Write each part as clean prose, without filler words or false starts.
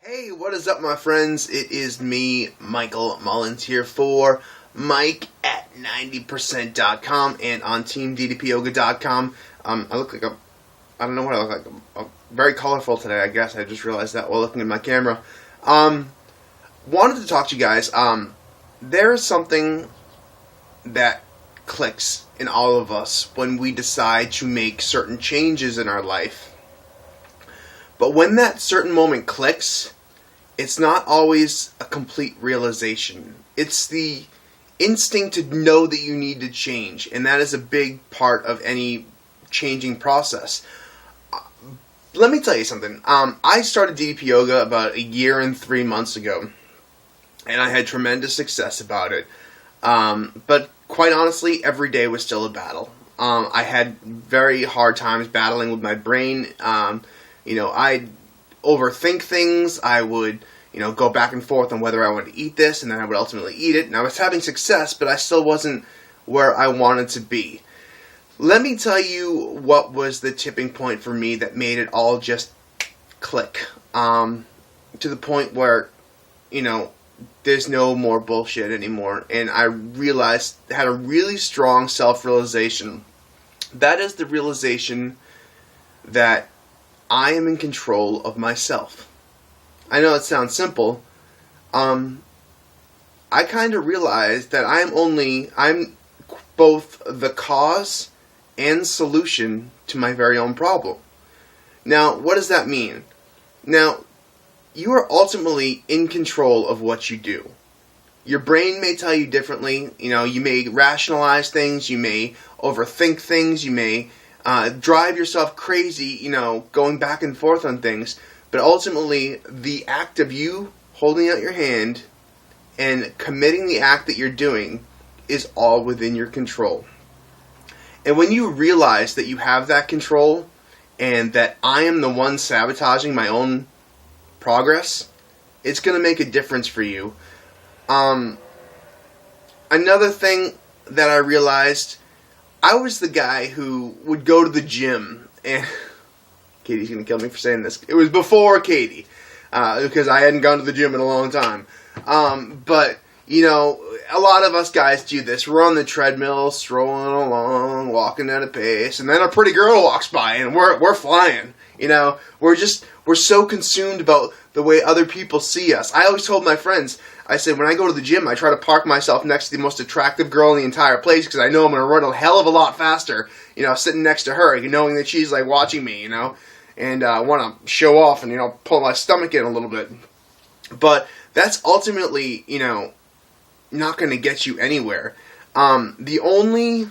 Hey, what is up, my friends? It is me, Michael Mullins, here for Mike at 90%.com and on teamddpyoga.com. I look like I don't know what I look like. I'm very colorful today, I guess. I just realized that while looking at my camera. Wanted to talk to you guys. There is something that clicks in all of us when we decide to make certain changes in our life. But when that certain moment clicks, it's not always a complete realization. It's the instinct to know that you need to change, and that is a big part of any changing process. Let me tell you something. I started DDP Yoga about a year and 3 months ago, and I had tremendous success about it. But quite honestly, every day was still a battle. I had very hard times battling with my brain. I'd overthink things. I would, go back and forth on whether I wanted to eat this, and then I would ultimately eat it. And I was having success, but I still wasn't where I wanted to be. Let me tell you what was the tipping point for me that made it all just click. To the point where, there's no more bullshit anymore. And I had a really strong self-realization. That is the realization that I am in control of myself. I know it sounds simple. I kind of realized that I'm both the cause and solution to my very own problem. Now, what does that mean? Now, you are ultimately in control of what you do. Your brain may tell you differently. You may rationalize things. You may overthink things. You may drive yourself crazy, going back and forth on things. But ultimately, the act of you holding out your hand and committing the act that you're doing is all within your control. And when you realize that you have that control and that I am the one sabotaging my own progress, it's going to make a difference for you. Another thing that I realized, I was the guy who would go to the gym, and Katie's going to kill me for saying this. It was before Katie, because I hadn't gone to the gym in a long time. But, a lot of us guys do this. We're on the treadmill, strolling along, walking at a pace, and then a pretty girl walks by, and we're flying. We're so consumed about the way other people see us. I always told my friends, I said, when I go to the gym, I try to park myself next to the most attractive girl in the entire place because I know I'm going to run a hell of a lot faster, sitting next to her, knowing that she's, watching me, and I want to show off and, pull my stomach in a little bit. But that's ultimately, not going to get you anywhere. The only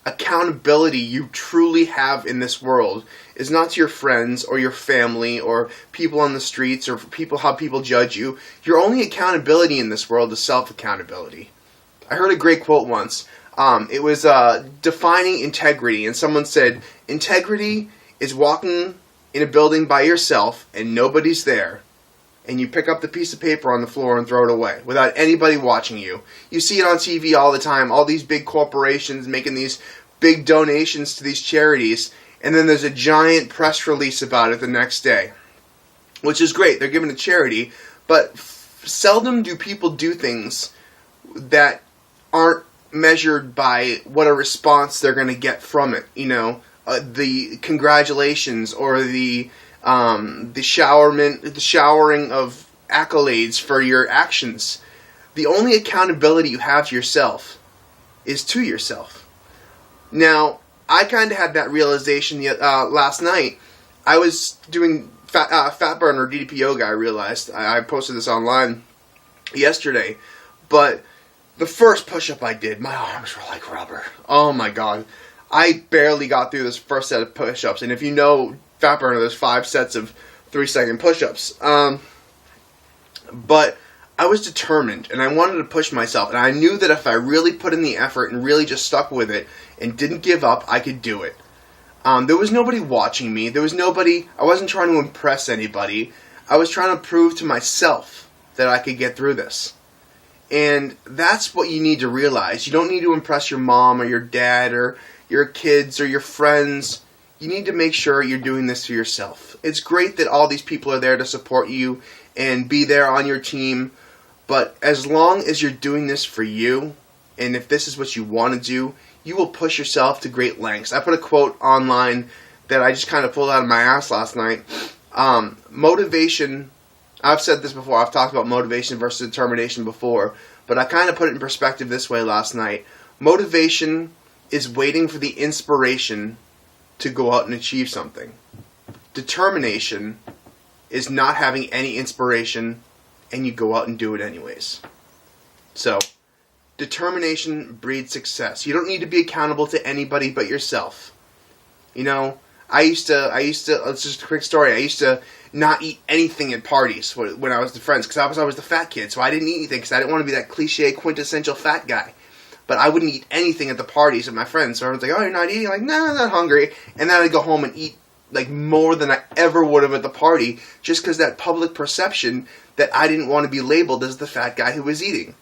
accountability you truly have in this world is not to your friends or your family or people on the streets or how people judge you. Your only accountability in this world is self-accountability. I heard a great quote once. It was defining integrity, and someone said, integrity is walking in a building by yourself and nobody's there, and you pick up the piece of paper on the floor and throw it away without anybody watching you. You see it on TV all the time, all these big corporations making these big donations to these charities, and then there's a giant press release about it the next day, which is great. They're giving to charity, but seldom do people do things that aren't measured by what a response they're going to get from it. The congratulations or the showering of accolades for your actions. The only accountability you have to yourself is to yourself. Now, I kind of had that realization last night. I was doing fat burner DDP yoga. I realized I posted this online yesterday, but the first push-up I did, my arms were like rubber. Oh my god. I barely got through this first set of push-ups, and if you know fat burner, there's 5 sets of 3-second push-ups. But I was determined, and I wanted to push myself, and I knew that if I really put in the effort and really just stuck with it and didn't give up, I could do it. There was nobody watching me. I wasn't trying to impress anybody. I was trying to prove to myself that I could get through this. And that's what you need to realize. You don't need to impress your mom or your dad or your kids or your friends. you need to make sure you're doing this for yourself. It's great that all these people are there to support you and be there on your team, but as long as you're doing this for you, and if this is what you want to do, you will push yourself to great lengths. I put a quote online that I just kind of pulled out of my ass last night. Motivation, I've said this before, I've talked about motivation versus determination before, but I kind of put it in perspective this way last night. Motivation is waiting for the inspiration to go out and achieve something. Determination is not having any inspiration and you go out and do it anyways. So, determination breeds success. You don't need to be accountable to anybody but yourself. You know, I used to, it's just a quick story, I used to not eat anything at parties when I was with friends, because I was always the fat kid, so I didn't eat anything, because I didn't want to be that cliche, quintessential fat guy. But I wouldn't eat anything at the parties with my friends, so everyone's like, oh, you're not eating? I'm like, no, I'm not hungry. And then I'd go home and eat like more than I ever would have at the party, just because that public perception that I didn't want to be labeled as the fat guy who was eating.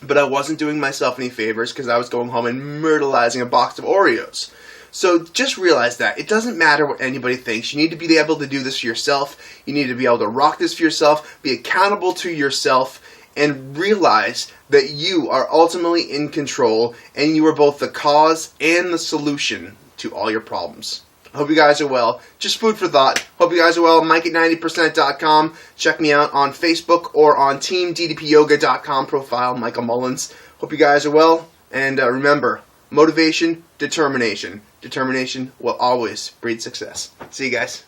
But I wasn't doing myself any favors, because I was going home and myrtleizing a box of Oreos. So just realize that. It doesn't matter what anybody thinks. You need to be able to do this for yourself. You need to be able to rock this for yourself, be accountable to yourself, and realize that you are ultimately in control, and you are both the cause and the solution to all your problems. I hope you guys are well. Just food for thought. Hope you guys are well. Mike at 90%.com. Check me out on Facebook or on teamddpyoga.com profile, Michael Mullins. Hope you guys are well. And remember, motivation, determination. Determination will always breed success. See you guys.